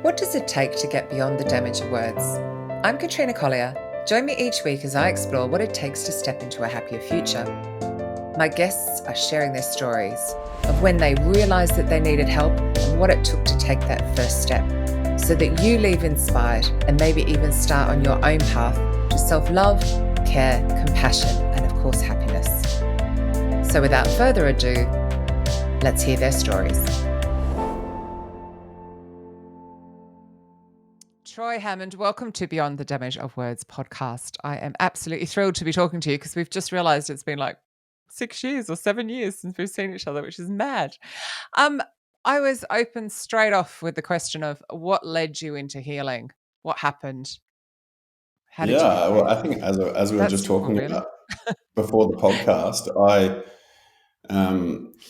What does it take to get beyond the damage of words? I'm Katrina Collier. Join me each week as I explore what it takes to step into a happier future. My guests are sharing their stories of when they realised that they needed help and what it took to take that first step, so that you leave inspired and maybe even start on your own path to self-love, care, compassion, and of course, happiness. So without further ado, let's hear their stories. Troy Hammond, welcome to Beyond the Damage of Words podcast. I am absolutely thrilled to be talking to you because we've just realised it's been like 6 years or 7 years since we've seen each other, which is mad. I was open straight off with the question of what led you into healing? What happened? How did you get Yeah, well, there? I think as we were That's just simple, talking really. about before the podcast,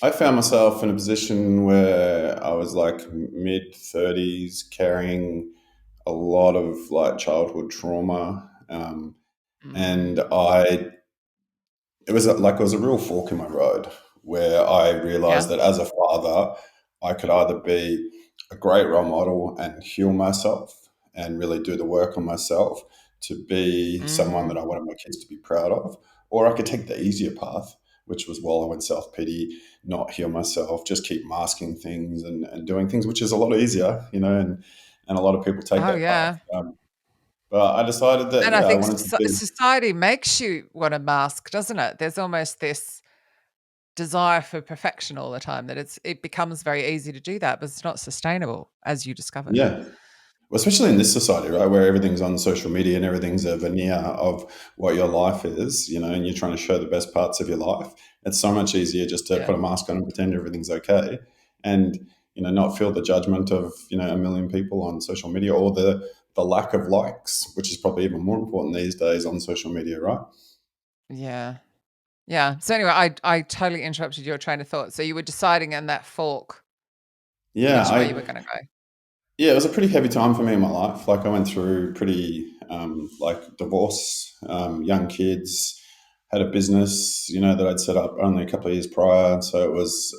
I found myself in a position where I was like mid-30s, carrying a lot of like childhood trauma, and Mm, it was a real fork in my road where I realized yeah. that as a father, I could either be a great role model and heal myself and really do the work on myself to be someone that Mm. I wanted my kids to be proud of, or I could take the easier path, which was wallow in self pity, not heal myself, just keep masking things and doing things, which is a lot easier, and a lot of people take Oh, that path. yeah. But I decided that, And I yeah, I think wanted to be. society makes you want to mask, doesn't it? There's almost this desire for perfection all the time that it becomes very easy to do that, but it's not sustainable, as you discovered. Yeah. Well, especially in this society, right, where everything's on social media and everything's a veneer of what your life is, and you're trying to show the best parts of your life. It's so much easier just to Yeah. put a mask on and pretend everything's okay, and not feel the judgment of a million people on social media, or the lack of likes, which is probably even more important these days on social media, right? Yeah. Yeah. So anyway, I totally interrupted your train of thought. So you were deciding in that fork Yeah, which way you I were going to go. Yeah, it was a pretty heavy time for me in my life. Like I went through pretty like divorce, young kids, had a business, that I'd set up only a couple of years prior. So it was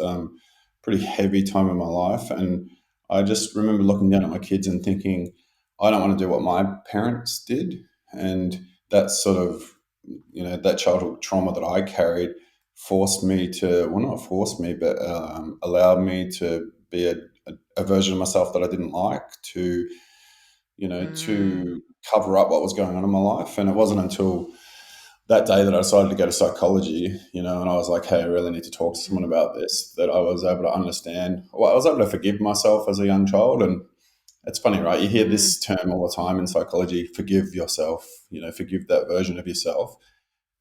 pretty heavy time in my life, and I just remember looking down at my kids and thinking, I don't want to do what my parents did, and that sort of that childhood trauma that I carried forced me to, well, not forced me, but allowed me to be a version of myself that I didn't like, Mm, to cover up what was going on in my life. And it wasn't until that day that I decided to go to psychology, and I was like, hey, I really need to talk to someone mm, about this, that I was able to understand. Well, I was able to forgive myself as a young child. And it's funny, right? You hear mm. this term all the time in psychology, forgive yourself, forgive that version of yourself.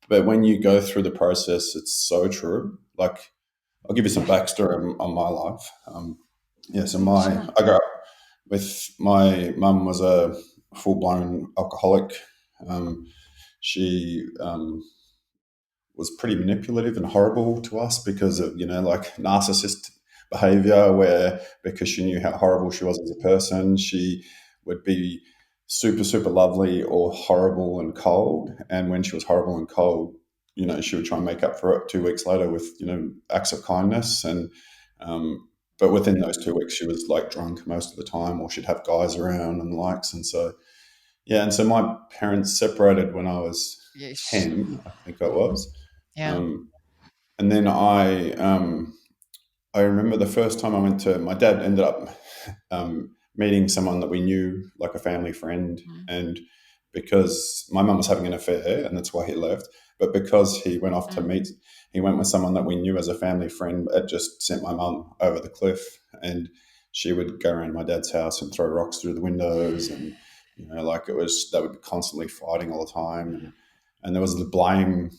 But when you go through the process, it's so true. Like, I'll give you some Yeah. backstory on my life. Yeah, so Sure. I grew up with my mum was a full blown alcoholic. Um, she was pretty manipulative and horrible to us because of like narcissist behavior, where because she knew how horrible she was as a person, she would be super super lovely or horrible and cold. And when she was horrible and cold, she would try and make up for it 2 weeks later with acts of kindness. And but within those 2 weeks she was like drunk most of the time, or she'd have guys around and the likes. And so yeah, and so my parents separated when I was Yeesh. 10, I think I was. Yeah. um, and then I remember the first time I went to, my dad ended up meeting someone that we knew, like a family friend. Mm, And because my mum was having an affair, and that's why he left. But because he went off to mm. meet, he went with someone that we knew as a family friend, it just sent my mum over the cliff. And she would go around my dad's house and throw rocks through the windows. And, like they would be constantly fighting all the time. And there was the blame,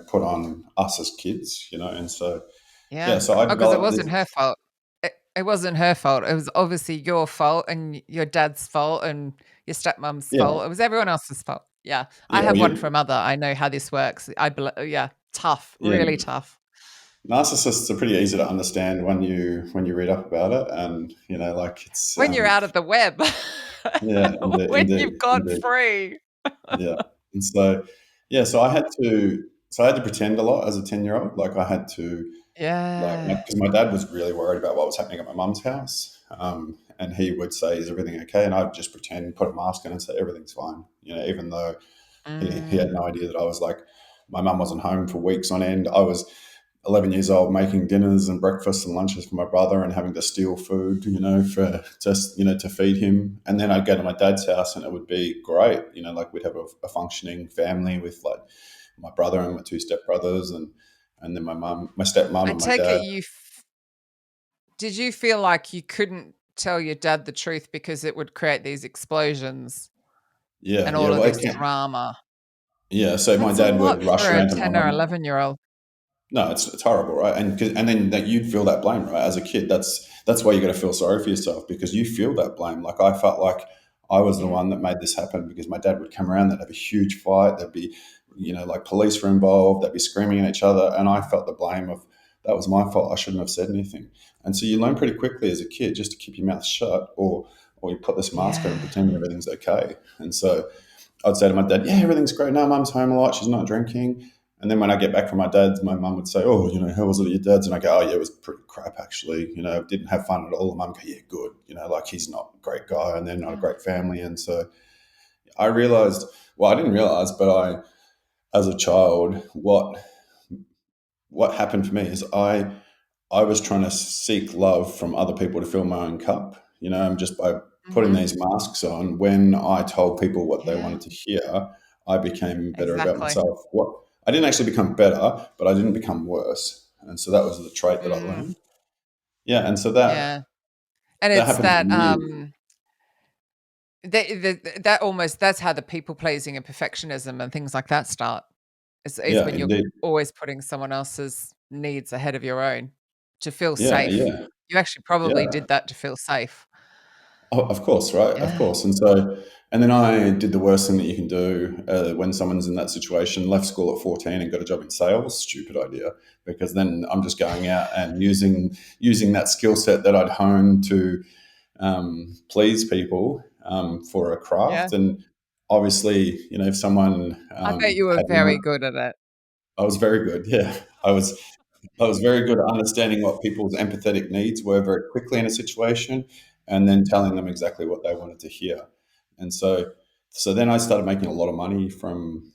put on us as kids, and so, yeah, Yeah. so I Oh, because it developed wasn't this. her fault. It wasn't her fault. It was obviously your fault and your dad's fault and your stepmom's Yeah, fault. It was everyone else's fault. Yeah. I yeah, have well, one for a mother. I know how this works. Yeah. Tough. yeah. Really tough. Narcissists are pretty easy to understand when you read up about it, and like it's When you're out of the web. yeah, indeed, When indeed, you've got indeed, free. yeah. And so, yeah, so I had to pretend a lot as a 10-year-old. Like I had to, like, Yeah. because my dad was really worried about what was happening at my mum's house, and he would say, "Is everything okay?" And I'd just pretend, put a mask on, and say everything's fine. Even though he had Mm. no idea that I was like, my mum wasn't home for weeks on end. I was 11 years old making dinners and breakfasts and lunches for my brother and having to steal food, for just, to feed him. And then I'd go to my dad's house and it would be great. Like we'd have a functioning family with like my brother and my two stepbrothers and then my mum, my stepmom I and my take it dad. did you feel like you couldn't tell your dad the truth because it would create these explosions Yeah, and yeah. all of Well, it this can't. drama? Yeah, so my That's a dad lot would rush for a around to my 10 or mum. 11-year-old. No, it's horrible, right? And then that you'd feel that blame, right? As a kid, that's why you got to feel sorry for yourself because you feel that blame. Like I felt like I was the Yeah. one that made this happen because my dad would come around, they'd have a huge fight, there'd be, like police were involved, they'd be screaming at each other, and I felt the blame of that was my fault. I shouldn't have said anything. And so you learn pretty quickly as a kid just to keep your mouth shut, or you put this mask on and Yeah. pretend everything's okay. And so I'd say to my dad, "Yeah, everything's great. No, mum's home a lot. She's not drinking." And then when I get back from my dad's, my mum would say, "Oh, how was it at your dad's?" And I go, "Oh, yeah, it was pretty crap, actually. Didn't have fun at all." And mum go, "Yeah, good. Like he's not a great guy and they're not a Mm. great family." And so I realized, well, I didn't realize, but as a child, what happened for me is I was trying to seek love from other people to fill my own cup, and just by putting Mhm. these masks on, when I told people what they Yeah, wanted to hear, I became better about exactly. myself. What I didn't actually become better, but I didn't become worse. And so that was the trait that I Mm. learned. Yeah. And so that Yeah. And that it's happened for that, years. that almost that's how the people pleasing and perfectionism and things like that start. Is Yeah, when you're indeed. always putting someone else's needs ahead of your own to feel Yeah, safe. yeah. You actually probably Yeah. did that to feel safe. Of course, right? Of Yeah. course. And then I did the worst thing that you can do when someone's in that situation. Left school at 14 and got a job in sales. Stupid idea, because then I'm just going out and using that skill set that I'd honed to please people for a Yeah. craft. And obviously, if someone I bet you were had no, very good at it. I was very good. Yeah, I was. I was very good at understanding what people's empathetic needs were very quickly in a situation, and then telling them exactly what they wanted to hear. And so then I started making a lot of money from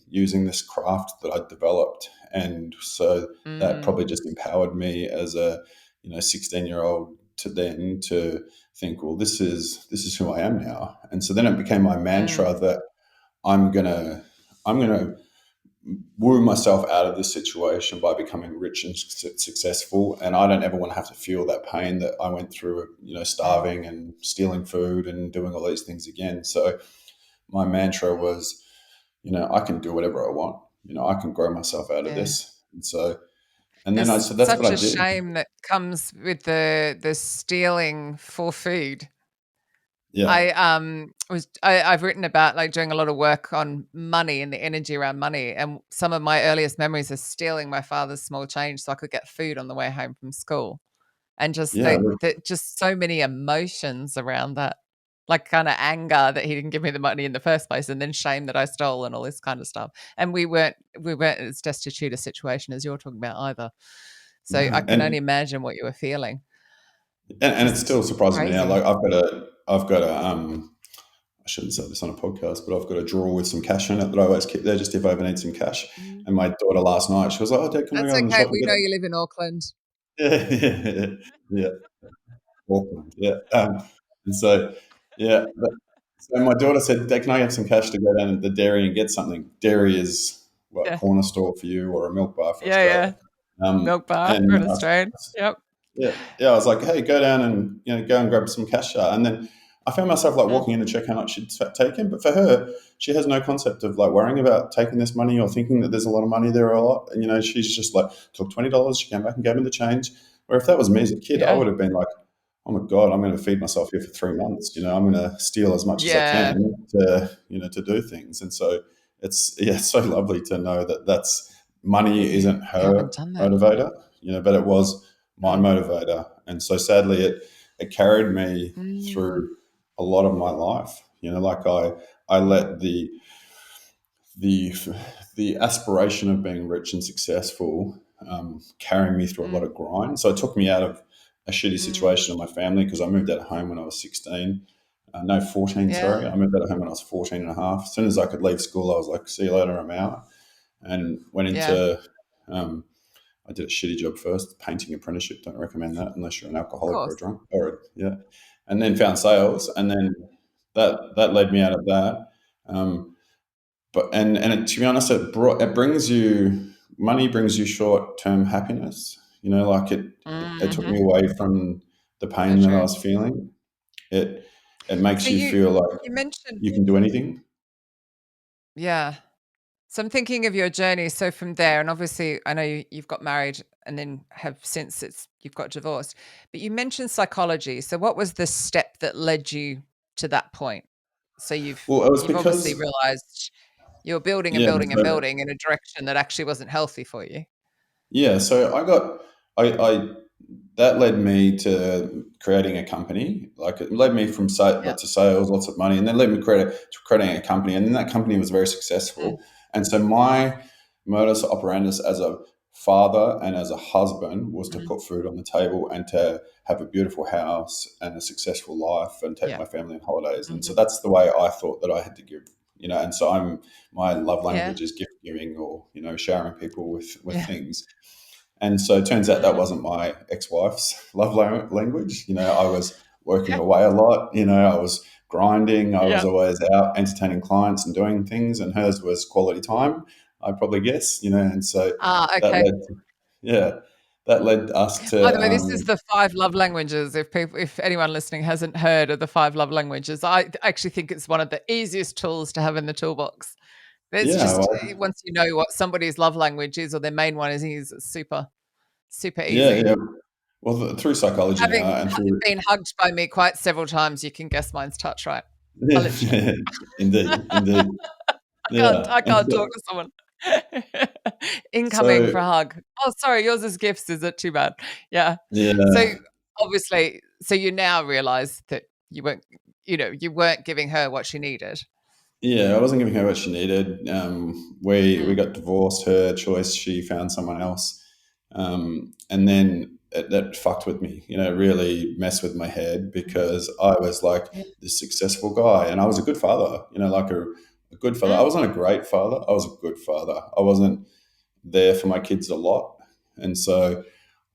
using this craft that I developed, and so that Mm, probably just empowered me as a 16-year-old to think, well, this is who I am now. And so then it became my mm, mantra that I'm gonna woo myself out of this situation by becoming rich and successful. And I don't ever want to have to feel that pain that I went through, mm, starving and stealing food and doing all these things again. So my mantra was, I can do whatever I want. I can grow myself out of yeah. this. And then There's so that's what such I a did. shame that comes with the stealing for food. Yeah. I've written about, like, doing a lot of work on money and the energy around money, and some of my earliest memories are stealing my father's small change so I could get food on the way home from school, and just Yeah. just so many emotions around that, like, kinda anger that he didn't give me the money in the first place, and then shame that I stole and all this kind of stuff, and we weren't as destitute a situation as you're talking about either, so I No. can only imagine what you were feeling. And it Just still surprises me now. crazy. Like I've got a I shouldn't say this on a podcast, but I've got a drawer with some cash in it that I always keep there just if I ever need some cash. Mm. And my daughter last night, she was like, "Oh, Dad, can I That's go in the okay, shop and we get know it?" you live in Auckland. Yeah, yeah, yeah. Auckland, yeah. And so, yeah. So my daughter said, "Dad, can I have some cash to go down to the dairy and get something?" Dairy is what, a Yeah. corner store for you or a milk bar for Yeah, yeah. Australia. Milk bar for And an Australian. Yep. yeah, yeah. I was like, "Hey, go down and go and grab some cash." And then I found myself like Mm. walking in to check how much she'd taken. But for her, she has no concept of like worrying about taking this money or thinking that there's a lot of money there or a lot. And she's just like took $20. She came back and gave me the change. Where if that was me as a kid, I Yeah. would have been like, "Oh my god, I'm going to feed myself here for 3 months. I'm going to steal as much as I Yeah. can to do things." And so it's so lovely to know that that's money isn't You her haven't done that. motivator, but it was my Mm. motivator. And so sadly, it carried me Mm. through a lot of my life. Like I Mm. let the the aspiration of being rich and successful carry me through a lot Mm. of grind. So it took me out of a shitty Mm. situation in my family because I moved out of home when I was 16. No, 14, Yeah. sorry. I moved out of home when I was 14 and a half. As soon as I could leave school, I was like, see you later, I'm out. And went Yeah. into, um, I did a shitty job first, painting apprenticeship. Don't recommend that unless you're an Of alcoholic or a course. drunk. Yeah. And then found sales. And then that led me out of that. Um, to be honest, it brings you money, brings you short term happiness. Like it took Hmm. me away from the So pain that I true. was feeling. It makes So you feel like you mentioned, you can do anything. yeah. So I'm thinking of your journey. So from there, and obviously, I know you've got married and then have since you've got divorced. But you mentioned psychology. So what was the step that led you to that point? So Well, it was you've obviously because realized you're building and yeah, building and so building in a direction that actually wasn't healthy for you. yeah, so I that led me to creating a company. Like it led me from Yeah. to sales, lots of money, and then led me to creating a company. And then that company was very Mm. successful. And so my modus operandus as a father and as a husband was to Mm. put food on the table and to have a beautiful house and a successful life and take Yeah. my family on holidays. And so Hmm. that's the way I thought that I had to give. And so my love Yeah. language is gift giving or showering people with Yeah. things. And so it turns out that Mm. wasn't my ex-wife's love language. I was working Yeah. away a lot. I was grinding. I was Yeah. always out entertaining clients and doing things. And hers was quality time, I probably guess. And so Ah, that okay. led, yeah, that led us By to, the way, this is the 5 love languages. If anyone listening hasn't heard of the 5 love languages, I actually think it's one of the easiest tools to have in the toolbox. There's yeah, just well, once you know what somebody's love language is or their main one is, it's super, super yeah, easy. yeah. Well, through psychology now and Having through, been hugged by me quite several times, you can guess mine's touch, right? I'll let you know. yeah, indeed, indeed. Yeah. I And can't so, talk to someone. Incoming so for hug. Oh, sorry, yours is gifts. Is it too bad? Yeah. So yeah. obviously, so you now realize that you weren't giving her what she needed. Yeah, I wasn't giving her what she needed. We Mm. got divorced. Her choice. She found someone else, and then that fucked with me. Really messed with my head because I was like Yeah. this successful guy, and I was a good father. Like a good father. I Mm. wasn't a great father. I was a good father. I wasn't there for my kids a lot, and so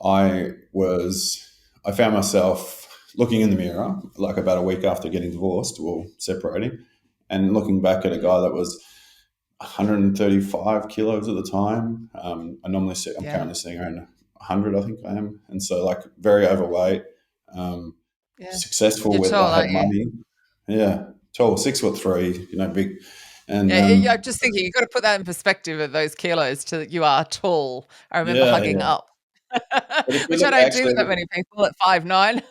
I was. I found myself looking in the mirror like about a week after getting divorced or separating and looking back at a Mm. guy that was 135 kilos at the time. I'm Yeah. currently sitting around 100, I think I am. And so, like, very overweight, um, Yeah. successful You're with, I tall, had aren't you? money. Yeah, tall, 6'3", big. And Yeah, I'm just thinking you've got to put that in perspective of those kilos to that you are tall. I remember yeah, hugging yeah. up, But if you which I look don't do actually, with that many people at 5'9".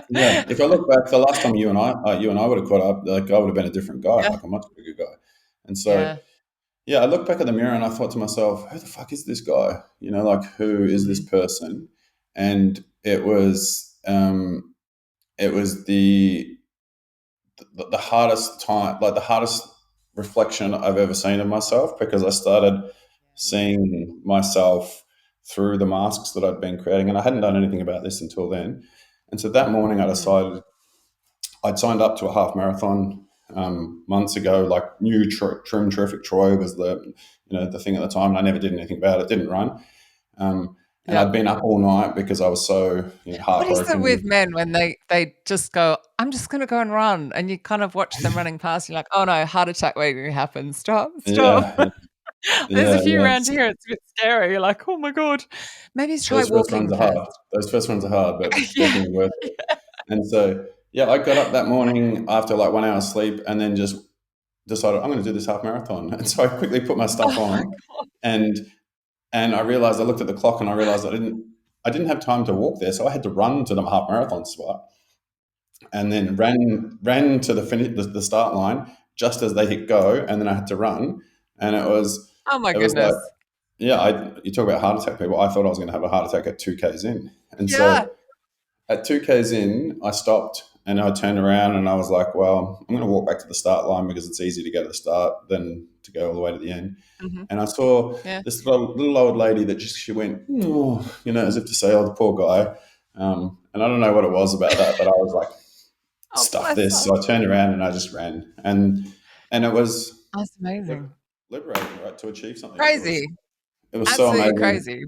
yeah, if I look back, the last time you and I would have caught up, like I would have been a different guy, Yeah. like a much bigger guy. And so, Yeah. yeah, I looked back at the mirror and I thought to myself, who the fuck is this guy? Like who is this Mhm. person? And it was the hardest time, like the hardest reflection I've ever seen of myself because I started seeing myself through the masks that I'd been creating, and I hadn't done anything about this until then. And so that morning, I Mm. decided I'd signed up to a half marathon months ago. Like new trim terrific Troy was the thing at the time, and I never did anything about it. Didn't run, and Yeah. I'd been up all night because I was so What is it heartbroken. with men when they just go, "I'm just gonna go and run," and you kind of watch them running past, you're like, "Oh, no, heart attack waiting to happen. Stop, stop." Yeah, There's a yeah, few yeah. around here, it's a bit scary. You're like, "Oh my god." Maybe try Those first walking runs are hard. first. Those first runs are hard, but Yeah. definitely worth it. And so, yeah, I got up that morning after like 1 hour sleep, and then just decided I'm going to do this half marathon. And so I quickly put my stuff Oh my on, god. and I realized I looked at the clock and I realized I didn't have time to walk there, so I had to run to the half marathon spot, and then ran to the start line just as they hit go, and then I had to run, and Oh my it was like goodness. yeah, you talk about heart attack people. I thought I was going to have a heart attack at 2Ks in, and Yeah. so at 2Ks in, I stopped and I turned around and I was like, well, I'm going to walk back to the start line because it's easy to go to the start than to go all the way to the end. Mhm. And I saw Yeah. this little old lady that she went, oh, as if to say, oh, the poor guy. And I don't know what it was about that, but I was like, Oh, stuff bless this. her. So I turned around and I just ran. And it was That's amazing. liberating, right, to achieve something. Crazy. It was so Absolutely amazing. crazy,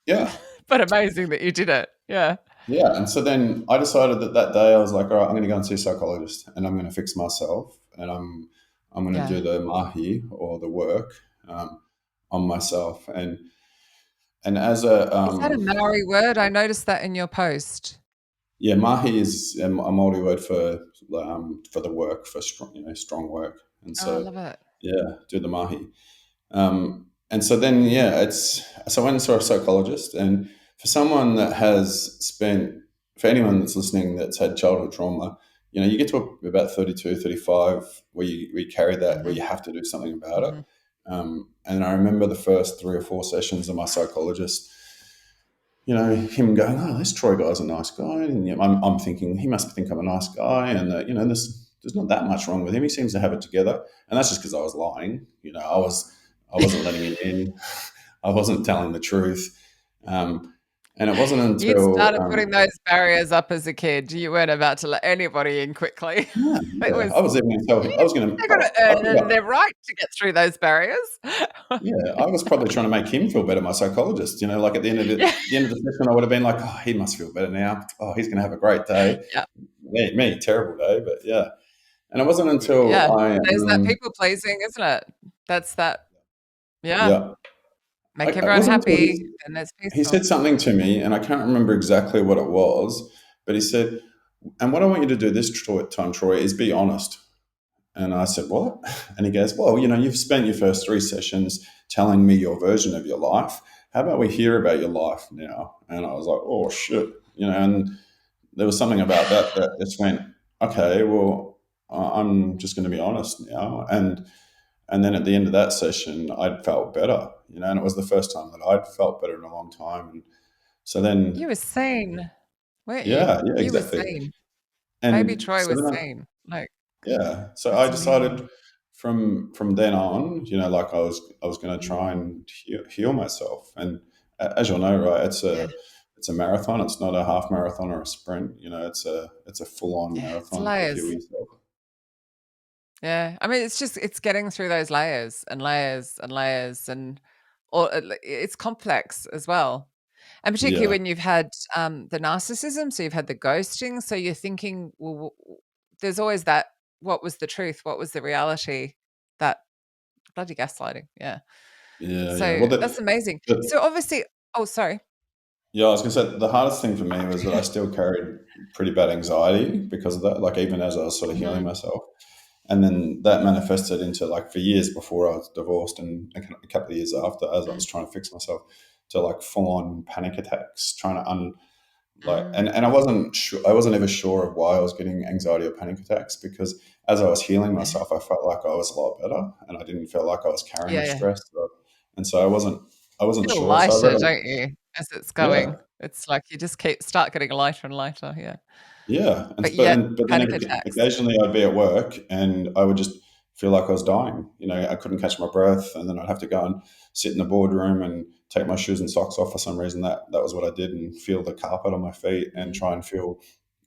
Yeah. but amazing that you did it. Yeah. Yeah. And so then I decided that that day I was like, all right, I'm going to go and see a psychologist and I'm going to fix myself and I'm going to Yeah. do the Mahi or the work on myself. And as a, Is that a Maori word? I noticed that in your post. yeah, Mahi is a Māori word for the work, for strong, strong work. And Oh, I so, love it. yeah, do the Mahi. And so then, yeah, so I went and saw a psychologist. And for someone that has spent, for anyone that's listening that's had childhood trauma, you get to about 32, 35, where you carry that, where Mhm, you have to do something about it. mhm. And I remember the first 3 or 4 sessions of my psychologist, him going, "Oh, this Troy guy's a nice guy," and I'm thinking he must think I'm a nice guy, and there's not that much wrong with him. He seems to have it together, and that's just because I was lying. I wasn't letting him in. I wasn't telling the truth, and it wasn't You'd until started putting those barriers up as a kid. You weren't about to let anybody in quickly. yeah, It yeah, I was, was even going to tell. I was going they're to. gonna I think earn their right to get through those barriers. Yeah, I was probably trying to make him feel better, my psychologist. Like at Yeah, the end of the session, I would have been like, "Oh, he must feel better now. Oh, he's going to have a great day." yeah, Me, terrible day, but yeah. And it wasn't until yeah. I, There's that people pleasing, isn't it? That's that. Yeah. yeah, Make it everyone wasn't until happy, and it's he peaceful. said something to me, and I can't remember exactly what it was, but he said, "And what I want you to do this time, Troy, is be honest." And I said, "What?" And he goes, "Well, you've spent your first 3 sessions telling me your version of your life. How about we hear about your life now?" And I was like, "Oh shit," and there was something about that just went, "Okay, well, I'm just going to be honest now." And then at the end of that session, I'd felt better, and it was the first time that I'd felt better in a long time. And so You then, were sane, weren't you? yeah, yeah, You were exactly. sane. Baby And Troy so was then sane. Like, yeah, so I that's amazing. decided from then on, like I was going to try Mm, and heal myself. And as you'll know, right, yeah, it's a marathon. It's not a half marathon or a sprint. It's a full on yeah, it's marathon to heal layers. yourself. Yeah, I mean, it's getting through those layers and layers and layers, and or it's complex as well. And particularly Yeah, when you've had the narcissism, so you've had the ghosting, so you're thinking, well, there's always that. What was the truth? What was the reality? That bloody gaslighting. Yeah. yeah, yeah. So Well, that's amazing. the So obviously, oh, sorry. yeah, I was going to say the hardest thing for me was that I still carried pretty bad anxiety because of that. Like even as I was sort of healing Mhm, myself, and then that manifested into, like, for years before I was divorced, and a couple of years after, as I was mm, trying to fix myself, to like full on panic attacks, trying to mm, and I wasn't sure. I wasn't ever sure of why I was getting anxiety or panic attacks, because as I was healing yeah, myself, I felt like I was a lot better, and I didn't feel like I was carrying yeah, the yeah. stress. And so I wasn't Feel sure. So I read lighter, a don't you, as it's yeah. going? It's like you just keep start getting lighter and lighter, yeah. Yeah, and But but yet then but then panic attacks. occasionally I'd be at work and I would just feel like I was dying. I couldn't catch my breath, and then I'd have to go and sit in the boardroom and take my shoes and socks off for some reason. That was what I did, and feel the carpet on my feet and Mm, try and feel,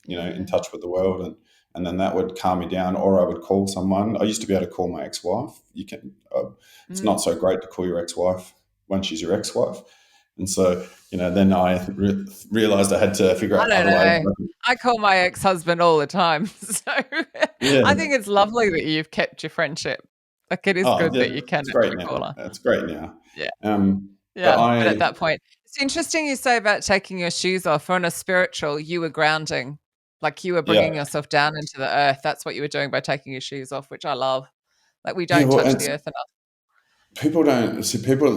in yeah. touch with the world, and then that would calm me down. Or I would call someone. I used to be able to call my ex-wife. It's not Mm. so great to call your ex-wife when she's your ex-wife, and so then I realized I had to figure I out don't other ways. know. I call my ex-husband all the time, so Yeah. I think it's lovely that you've kept your friendship. Like, it is Oh, good yeah, that you can it's great actually now. call her. It's great now. Yeah, But yeah, but at that point it's interesting you say about taking your shoes off. On a spiritual, you were grounding, like, you were yeah, bringing yourself down into the earth. That's what you were doing by taking your shoes off, which I love. Like, we yeah. don't Well, touch and the earth enough. people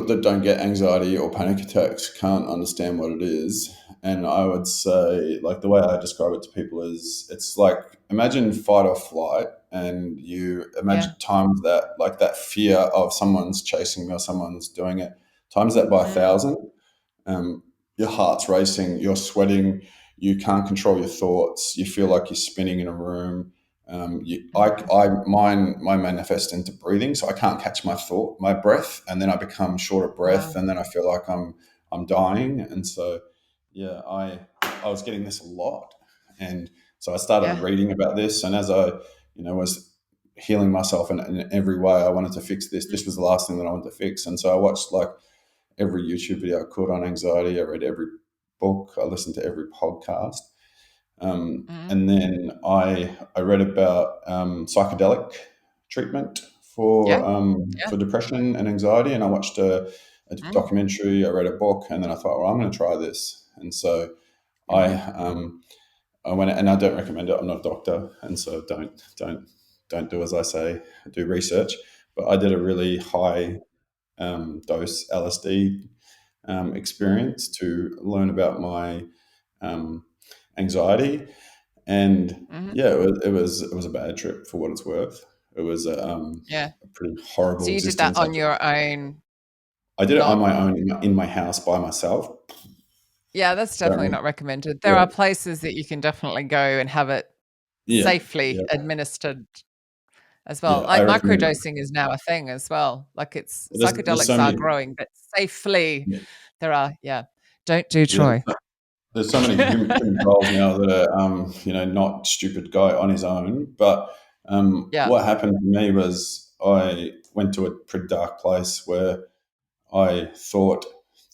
that don't get anxiety or panic attacks can't understand what it is. And I would say, like, the way I describe it to people is, it's like, imagine fight or flight, and you Yeah. imagine times that, like, that fear of someone's chasing me or someone's doing it, times that by a Mm, thousand. um, your heart's racing, you're sweating, you can't control your thoughts, you feel like you're spinning in a room. mhm. Mine manifest into breathing, so I can't catch my breath, and then I become short of breath, Wow. and then I feel like I'm dying, and so yeah, I was getting this a lot, and so I started Yeah. reading about this. And as I, was healing myself in every way, I wanted to fix this. Mm, This was the last thing that I wanted to fix, and so I watched like every YouTube video I could on anxiety. I read every book. I listened to every podcast. mm, And then I read about psychedelic treatment yeah. for depression and anxiety, and I watched a Mm, documentary. I read a book, and then I thought, well, I'm going to try this. And so I mm-hmm, I went, and I don't recommend it. I'm not a doctor, and so don't do as I say. Do research. But I did a really high dose LSD mm, experience to learn about my um, anxiety, and mm-hmm. yeah, it was a bad trip for what it's worth. It was Yeah. a pretty So horrible you did that existence. on your own, I did it on not. my own in my house by myself. Yeah, that's definitely Don't, not recommended. There yeah, are places that you can definitely go and have it yeah, safely yeah, administered as well. yeah. I Like recommend. microdosing is now a thing as well. Like it's There's so psychedelics are many. growing, but safely Yeah, there are. Yeah. Don't do yeah. Troy. There's so many human trials now that are, not stupid guy on his own. But Yeah. what happened to me was I went to a pretty dark place where I thought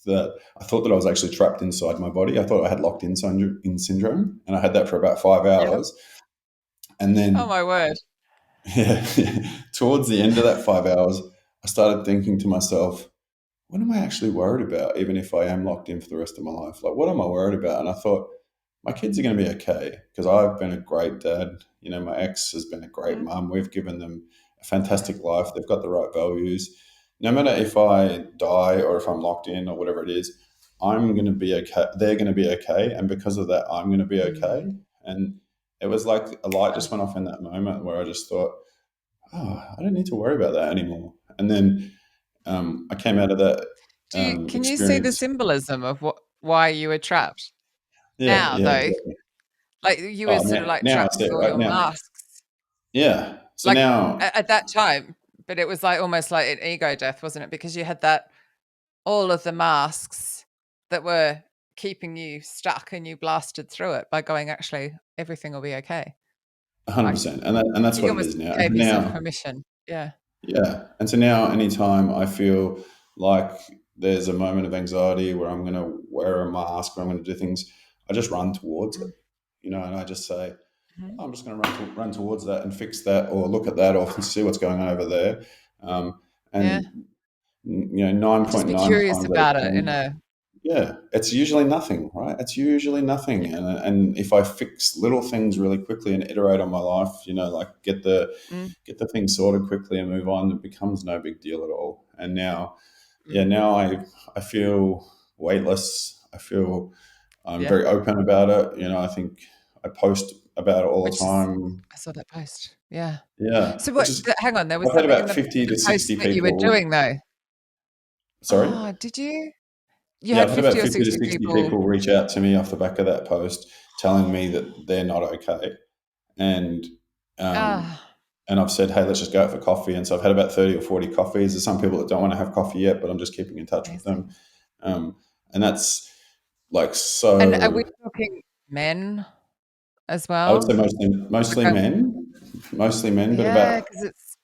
that I was actually trapped inside my body. I thought I had locked in syndrome, and I had that for about five Yeah. hours. And Oh then, my word. yeah, towards the end of that 5 hours, I started thinking to myself, what am I actually worried about, even if I am locked in for the rest of my life? Like, what am I worried about? And I thought, my kids are going to be okay because I've been a great dad. My ex has been a great Mm, mum. We've given them a fantastic life. They've got the right values. No matter if I die or if I'm locked in or whatever it is, I'm going to be okay. They're going to be okay. And because of that, I'm going to be mm. okay. And it was like a light Uh, just went off in that moment where I just thought, oh, I don't need to worry about that anymore. And then I came out of that can you see the experience. symbolism of why you were trapped Yeah, now yeah, though? exactly. Like you were Oh, sort of like now I trapped see with it all right your now. masks. Yeah. So Like now, at that time, but it was like almost like an ego death, wasn't it? Because you had that all of the masks that were keeping you stuck and you blasted through it by going, actually, everything will be okay. Like 100%, and that's you what it almost is now. And gave yourself now, permission. Yeah. yeah, and so now, anytime I feel like there's a moment of anxiety where I'm going to wear a mask, or I'm going to do things, I just run towards it, Mm, and I just say, mhm. "Oh, I'm just going to run towards that and fix that, or look at that, or see what's going on over there." Yeah. And nine And just point be nine curious times out of about it in 10, a yeah, it's usually nothing, right? It's usually yeah. nothing, and if I fix little things really quickly and iterate on my life, like Mm, get the thing sorted quickly and move on, it becomes no big deal at all. And now, yeah, mm, now I feel weightless. I feel I'm yeah. very open about it. I think I post about it all the Which is time. I saw that post. Yeah. Yeah, So which what is hang on, there was I've had something about 50 in to the post 60 that you were people. doing though. Sorry. Oh, did you? You Yeah, had I've had about 50 or 50 to 60 60 people. people reach out to me off the back of that post telling me that they're not okay. And um, Ah, and I've said, hey, let's just go out for coffee. And so I've had about 30 or 40 coffees. There's some people that don't want to have coffee yet, but I'm just keeping in touch with them. amazing. And that's like And are we so, talking men as I would say well? Okay. mostly men, but Yeah, about because it's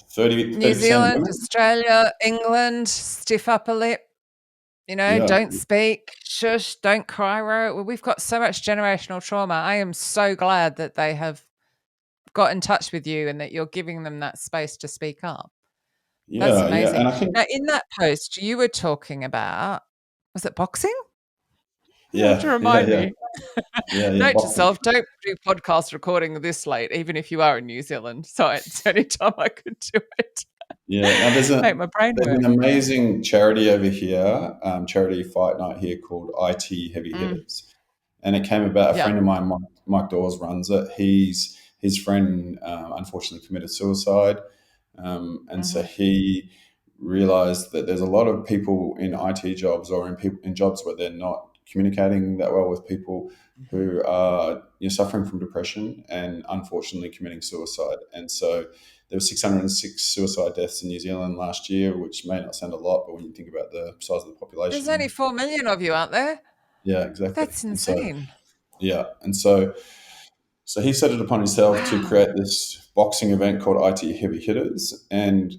30, New 30% Zealand, women. Australia, England, stiff upper lip, Yeah. don't speak, shush, don't cry. Well, we've got so much generational trauma. I am so glad that they have got in touch with you and that you're giving them that space to speak up. That's Yeah. Yeah. amazing. And I think, Now, in that post, you were talking about, was it boxing? You have to yeah, yeah, remind yeah, me. yeah. Note to Boxing. self, don't do podcast recording this late, even if you are in New Zealand. So it's any time I could do it. Yeah. Now Make my brain there's work. an amazing charity over here, charity fight night here called IT Heavy Mm, Hitters, and it came about a yeah. friend of mine, Mike Dawes, runs it. His friend unfortunately committed suicide, and so Hmm. he realized that there's a lot of people in IT jobs or in jobs where they're not communicating that well with people Hmm. who are suffering from depression and unfortunately committing suicide. And so there were 606 suicide deaths in New Zealand last year, which may not sound a lot, but when you think about the size of the There's only population, 4 million of you, aren't there? yeah, exactly. That's And so insane. Yeah, and so he set it upon himself to Wow. create this boxing event called IT Heavy Hitters, and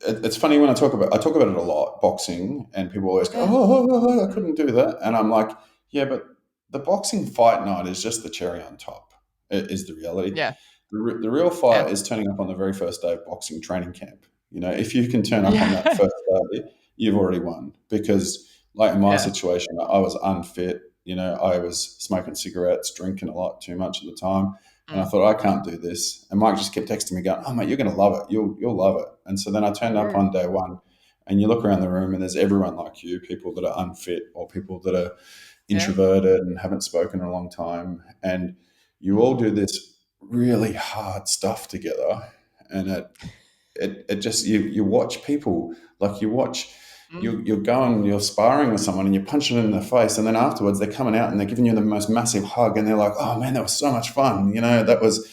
it's funny when I talk about it a lot, boxing, and people always go, Yeah. I couldn't do that," and I'm like, yeah, but the boxing fight night is just the cherry on top. It is the reality. Yeah. The real Yeah. fight is turning up on the very first day of boxing training camp. If you can turn up on that Yeah. first day, you've already won. Because, like in my Yeah. situation, I was unfit. I was smoking cigarettes, drinking a lot too much at the time, and I Mm. thought I can't do this. And Mike just kept texting me, going, "Oh mate, you're going to love it. You'll love it." And so then I turned up Mm. on day one, and you look around the room, and there's everyone like you, people that are unfit or people that are Yeah. introverted and haven't spoken in a long time, and you all Mm. do this really hard stuff together, and it just you watch people, like Mm. you're going, you're sparring with someone and you're punching them in the face, and then afterwards they're coming out and they're giving you the most massive hug, and they're like, "Oh man, that was so much fun, that was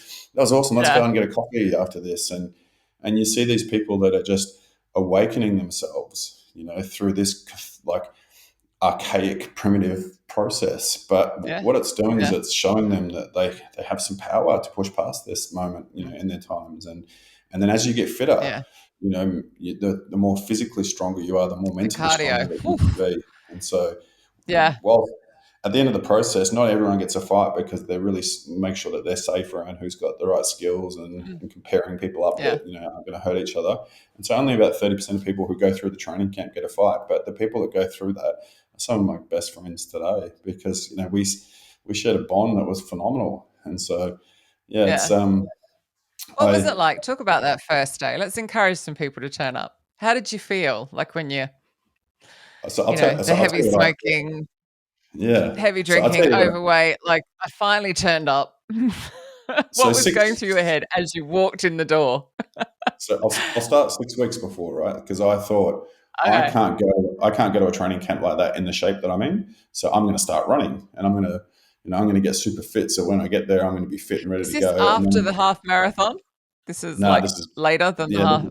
awesome, let's go Yeah. and get a coffee after this." And you see these people that are just awakening themselves, through this like archaic, primitive process. But Yeah. what it's doing is Yeah. it's showing them that they have some power to push past this moment, in their times. And then as you get fitter, Yeah. the more physically stronger you are, the more The mentally stronger cardio. that you Whew. can be. And so, Yeah. while at the end of the process, not everyone gets a fight because they really make sure that they're safe around who's got the right skills, and, Mm. and comparing people up Yeah. that aren't going to hurt each other. And so only about 30% of people who go through the training camp get a fight, but the people that go through that are some of my best friends today, because we shared a bond that was phenomenal. And so yeah, it's Yeah. What was I it like? Talk about that first day. Let's encourage some people to turn up. How did you feel? Like when so the I'll tell heavy you what smoking, yeah heavy so I'll tell drinking, you what overweight, like I finally turned up. so What was going six through your head as you walked in the door? So I'll start 6 weeks before, right? Because I thought Okay. I can't go to a training camp like that in the shape that I'm in. So I'm going to start running, and I'm going to get super fit. So when I get there, I'm going to be fit and ready Is to this go. And after then the half marathon? This is no, like this is later than the yeah, half.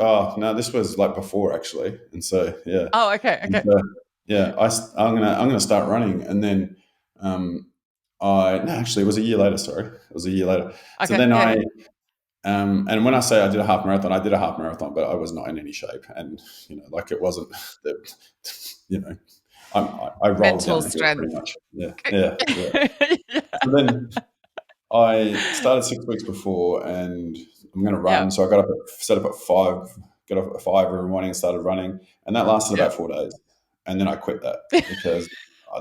oh no, this was like before actually. And so yeah, Oh, okay. and Okay. so yeah, I'm gonna start running, and then I no, actually it was a year later. Sorry, it was a year later. So Okay. then Yeah. and when I say I did a half marathon, but I was not in any shape, and like it wasn't that, you know, I rolled Mental down the hill strength. pretty much. Yeah, yeah, yeah. Yeah. So then I started 6 weeks before, and I'm going to Yeah. run. So I set up at 5, got up at 5 every morning and started running, and that lasted Yeah. about 4 days, and then I quit that because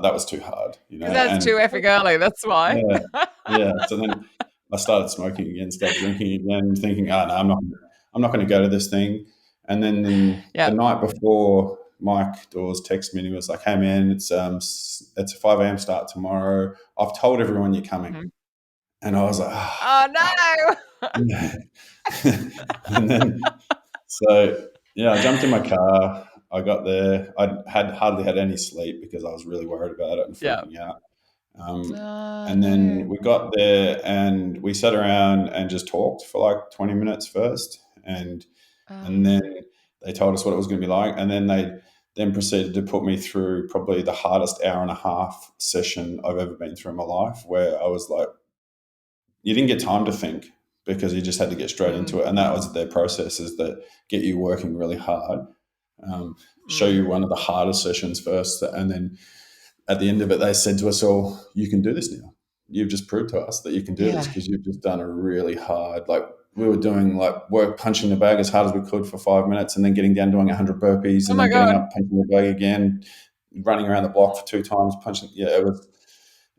that was too hard, Because that's too and effing early. That's why. yeah, yeah. So then I started smoking again, started drinking again, thinking, "Oh no, I'm not going to go to this thing." And then the Yeah. night before, Mike Dawes texted me and he was like, "Hey man, it's a 5 a.m. start tomorrow. I've told everyone you're coming." Mhm. And I was like, "Ah, Oh fuck." no. And then so yeah, I jumped in my car. I got there. I had hardly had any sleep because I was really worried about it and Yeah. freaking out. Um, Oh and then no. we got there and we sat around and just talked for like 20 minutes first. And Oh. then they told us what it was going to be like. And then they then proceeded to put me through probably the hardest hour and a half session I've ever been through in my life, where I was like, you didn't get time to think because you just had to get straight Mm. into it. And that was their processes that get you working really hard, show Mm. you one of the hardest sessions first, and then at the end of it, they said to us all, "You can do this now. You've just proved to us that you can do this Yeah. because you've just done a really hard, like we were doing like work punching the bag as hard as we could for 5 minutes, and then getting down doing 100 burpees, Oh and my then getting god. up punching the bag again, running around the block for 2 times, punching. Yeah,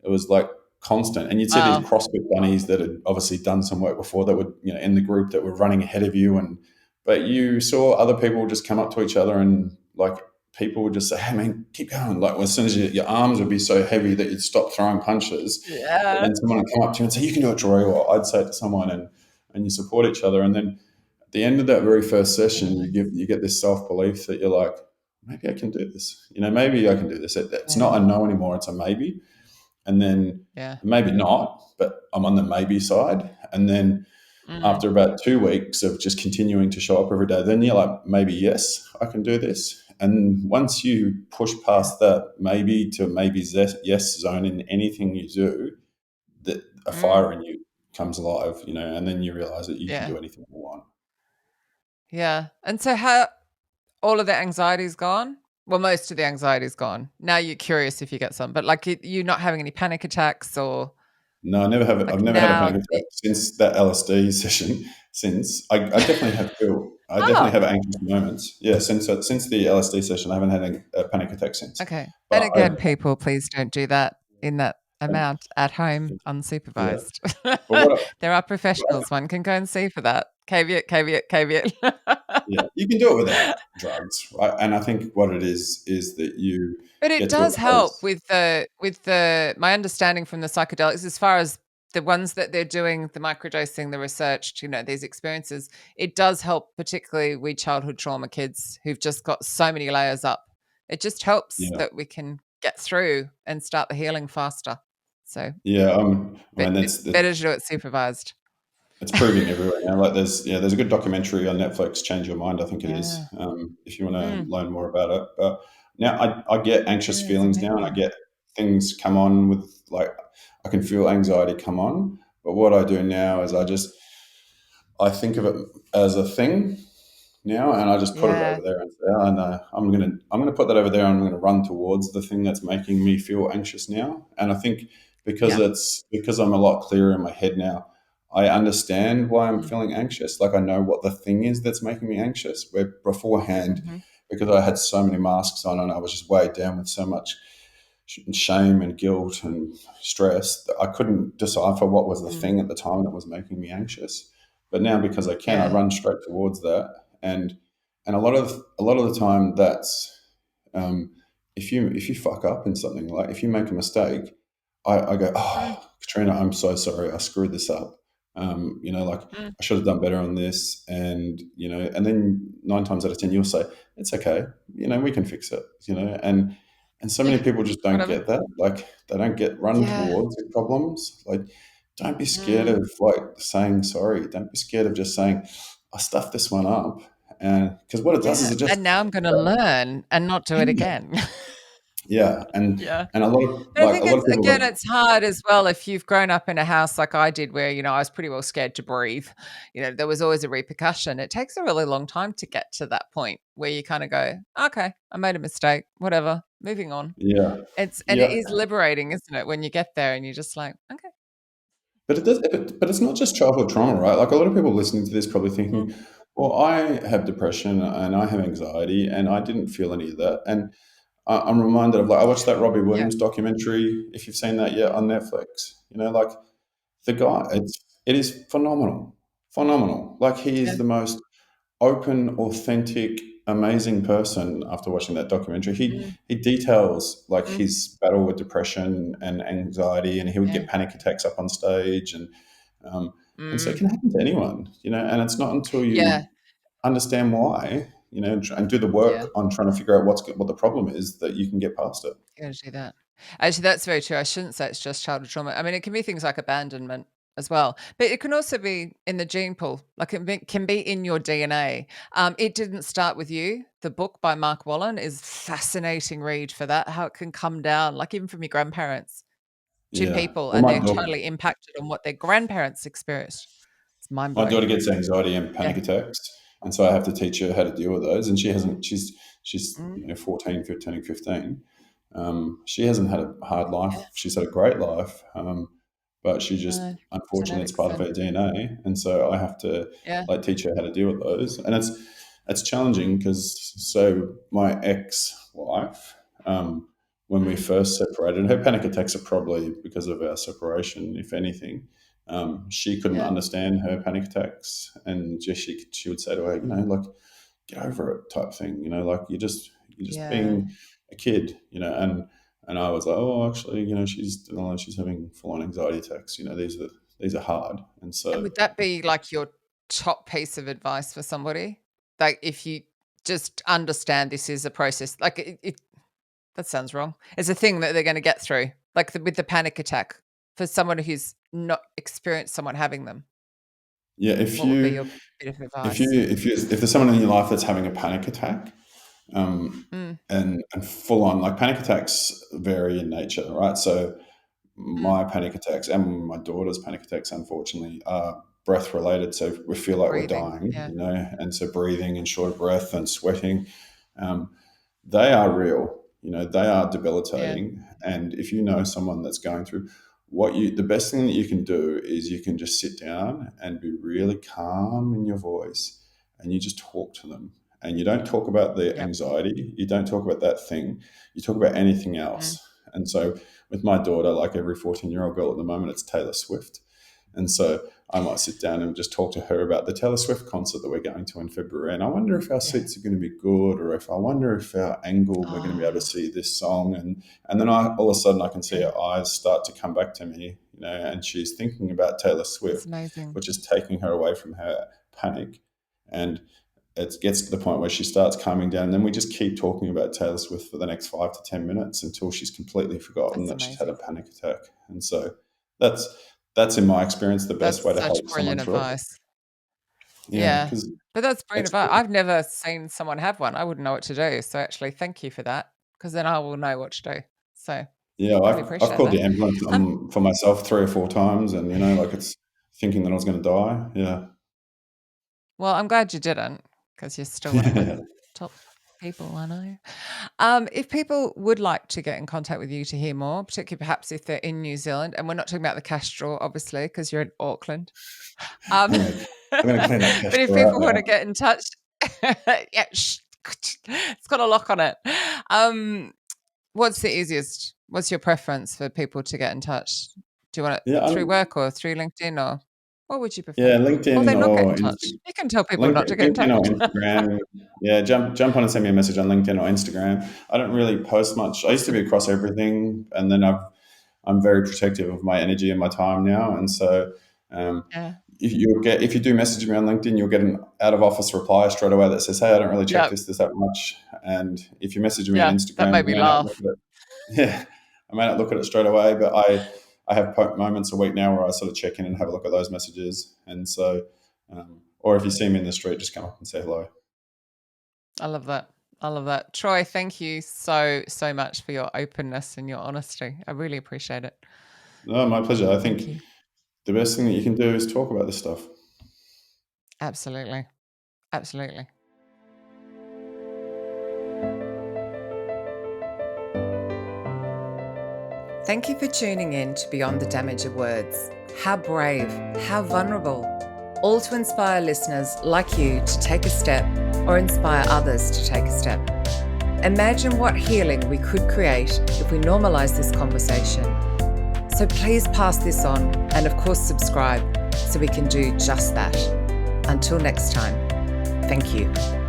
it was like constant. And you'd see these Wow. CrossFit bunnies that had obviously done some work before that would, in the group that were running ahead of you. But you saw other people just come up to each other and like people would just say, "Hey man, keep going." Like as soon as your arms would be so heavy that you'd stop throwing punches, but Yeah. then someone would come up to you and say, "You can do it, Troy," or I'd say it to someone, and you support each other. And then at the end of that very first session, Mm. you get this self belief that you're like, maybe I can do this. Maybe I can do this. It's Yeah. not a no anymore; it's a maybe. And then Yeah. maybe not, but I'm on the maybe side. And then Mm. after about 2 weeks of just continuing to show up every day, then you're like, maybe yes, I can do this. and once you push past that maybe to maybe yes zone in anything you do, that a Mm, fire in you comes alive, and then you realize that you can yeah. do anything you want. Yeah. And so how all of the anxiety's gone? Well, most of the anxiety's gone. Now you're curious if you get some, but like you're not having any panic attacks or No, I never have. I've like never had a now. panic attack since that LSD session. Since I definitely have feel. I definitely Oh, have anxious moments. Yeah, since the LSD session, I haven't had a panic attack since. okay. And But again, people, please don't do that in that amount at home yeah. unsupervised. But what There are I, professionals one can go and see for that. Caveat, caveat, caveat. yeah, you can do it without drugs, right? And I think what it is that you But it get to a does help place. with the my understanding from the psychedelics as far as the ones that they're doing, the microdosing, the research, these experiences, it does help, particularly with childhood trauma kids who've just got so many layers up. It just helps Yeah, that we can get through and start the healing faster. So, yeah. I but mean, it's better to do it supervised. it's proving everywhere now. Like there's a good documentary on Netflix, Change Your Mind, I think it is. Yeah. If you want to Mm. learn more about it, but now I get anxious Yeah, it's feelings now, and I amazing. get things come on with like I can feel anxiety come on. But what I do now is Mm. I think of it as a thing now, and I just put it over Yeah. there and say, "Oh no, I'm gonna put that over there, and I'm gonna run towards the thing that's making me feel anxious now." And I think Yeah. because I'm a lot clearer in my head now, I understand why I'm Mm. feeling anxious. Like I know what the thing is that's making me anxious. Where beforehand, Mhm. because I had so many masks on and I was just weighed down with so much shame and guilt and stress that I couldn't decipher what was the Mm. thing at the time that was making me anxious. But now because I can, I Yeah. run straight towards that, and a lot of the time that's um, if you fuck up in something, like if you make a mistake, I go, Mm. oh, Katrina, I'm so sorry, I screwed this up. Like Mm. I should have done better on this, and then 9 times out of 10 you'll say it's okay, we can fix it, and so Yeah. many people just don't Whatever. get that. Like they don't get run Yeah. towards their problems. Like don't be scared Mm. of like saying sorry. Don't be scared of just saying, I stuffed this one up. And because what it does is Yeah, it just and now I'm gonna learn and not do it yeah, again. yeah. And Yeah. and But I a think lot of it's people again, like it's hard as well if you've grown up in a house like I did where, I was pretty well scared to breathe. There was always a repercussion. It takes a really long time to get to that point where you kinda go, "Okay, I made a mistake, whatever, moving on." yeah, And it yeah. is liberating, isn't it, when you get there and you're just like, "Okay." But it's not just childhood trauma, right? Like a lot of people listening to this probably Mm, thinking, well, I have depression and I have anxiety and I didn't feel any of that. And I'm reminded of like I watched that Robbie yeah, Williams documentary. If you've seen that yet on Netflix, like the guy, it is phenomenal, phenomenal. Like he yeah, is the most open, authentic, amazing person. After watching that documentary, he mm, he details like mm, his battle with depression and anxiety, and he would yeah, get panic attacks up on stage, um, and so it mm, can happen to anyone, and it's not until yeah, you understand why, and do the yeah. work on trying to figure out what the problem is that you can get past it. You gotta do that. Actually, that's very true. I shouldn't say it's just childhood trauma. I mean, it can be things like abandonment as well, but it can also be in the gene pool. Like it can be in your DNA. It didn't start with you. The book by Mark Wallen is fascinating read for that. How it can come down, like even from your grandparents to Yeah. people, Well, and they're totally impacted on what their grandparents experienced. It's mind my blowing. daughter gets anxiety and Yeah. panic attacks, and so I have to teach her how to deal with those. And she hasn't. She's Mm, 14, turning 15. She hasn't had a hard yeah. life. She's had a great life, but she just No, unfortunately it's genetics part of then. her DNA, and so I have to Yeah. like teach her how to deal with those. And it's challenging Mm, because so my ex-wife, when we mm, first separated, her panic attacks are probably because of our separation, if anything. She couldn't yeah. understand her panic attacks, and just she would say to her, like get over it, type thing, like you're just Yeah. being a kid, and I was like, oh, actually, she's having full on anxiety attacks. These are hard, and And so would that be like your top piece of advice for somebody? Like if you just understand this is a process, like that sounds wrong. It's a thing that they're going to get through, like with the panic attack for someone who's not experienced someone having them. yeah, What would be your bit of if you advice? if there's someone in your life that's having a panic attack, Mm. and full on. Like panic attacks vary in nature, right? So Mm. my panic attacks and my daughter's panic attacks, unfortunately, are breath related. So we feel like we're Breathing. dying, Yeah. and so breathing and short of breath and sweating, um, they are real. They are Yeah. debilitating. And if you know someone that's going through the best thing that you can do is you can just sit down and be really calm in your voice, and you just talk to them. And you don't talk about the Yep. anxiety. You don't talk about that thing. You talk about anything Mm. else. And so with my daughter, like every 14-year-old girl at the moment, it's Taylor Swift. And so I might sit down and just talk to her about the Taylor Swift concert that we're going to in February. And I wonder if our Yeah. seats are going to be good, or if I wonder if our angle, we're going to be able to Oh, see this song. And then all of a sudden I can see yeah. her eyes start to come back to me, and she's thinking about Taylor That's Swift, amazing. which is taking her away from her panic. And it gets to the point where she starts calming down, and then we just keep talking about Taylor Swift for the next 5 to 10 minutes until she's completely forgotten That's that she's had a amazing. panic attack. And so that's in my experience the best way That's to such help someone brilliant through it. advice. Yeah, Yeah. because But that's brilliant it's advice. I've never seen someone have one. I wouldn't know what to do. So actually, thank you for that, because then I will know what to do. So yeah. really I've appreciate called that. the ambulance Um, for myself 3 or 4 times, and like it's thinking that I was going to die. Yeah, well, I'm glad you didn't, because you're still one of my yeah. top people I know. If people would like to get in contact with you to hear more, particularly perhaps if they're in New Zealand, and we're not talking about the cash drawer, obviously, because you're in Auckland. Um, I'm gonna clean that cash but if drawer out people want to now. get in touch, yeah, it's got a lock on it. Um, what's the easiest? What's your preference for people to get in touch? Do you want it Yeah, through work or through LinkedIn, or what would you prefer? yeah, Or they LinkedIn not get or in touch? You can tell people not to get in LinkedIn touch. or Instagram. Yeah, jump on and send me a message on LinkedIn or Instagram. I don't really post much. I used to be Awesome. across everything, and then I'm very protective of my energy and my time now. And so, um, Yeah. if you do message me on LinkedIn, you'll get an out of office reply straight away that says, "Hey, I don't really check Yeah. this that much." And if you message me on Yeah. That Instagram, made me laugh. yeah, I may not look at it straight away, but I have moments a week now where I sort of check in and have a look at those messages. And so, or if you see me in the street, just come up and say hello. I love that. I love that. Troy, thank you so, so much for your openness and your honesty. I really appreciate it. No, my pleasure. I Thank think you. the best thing that you can do is talk about this stuff. Absolutely. Absolutely. Thank you for tuning in to Beyond the Damage of Words. How brave, how vulnerable. All to inspire listeners like you to take a step or inspire others to take a step. Imagine what healing we could create if we normalize this conversation. So please pass this on and, of course, subscribe so we can do just that. Until next time, thank you.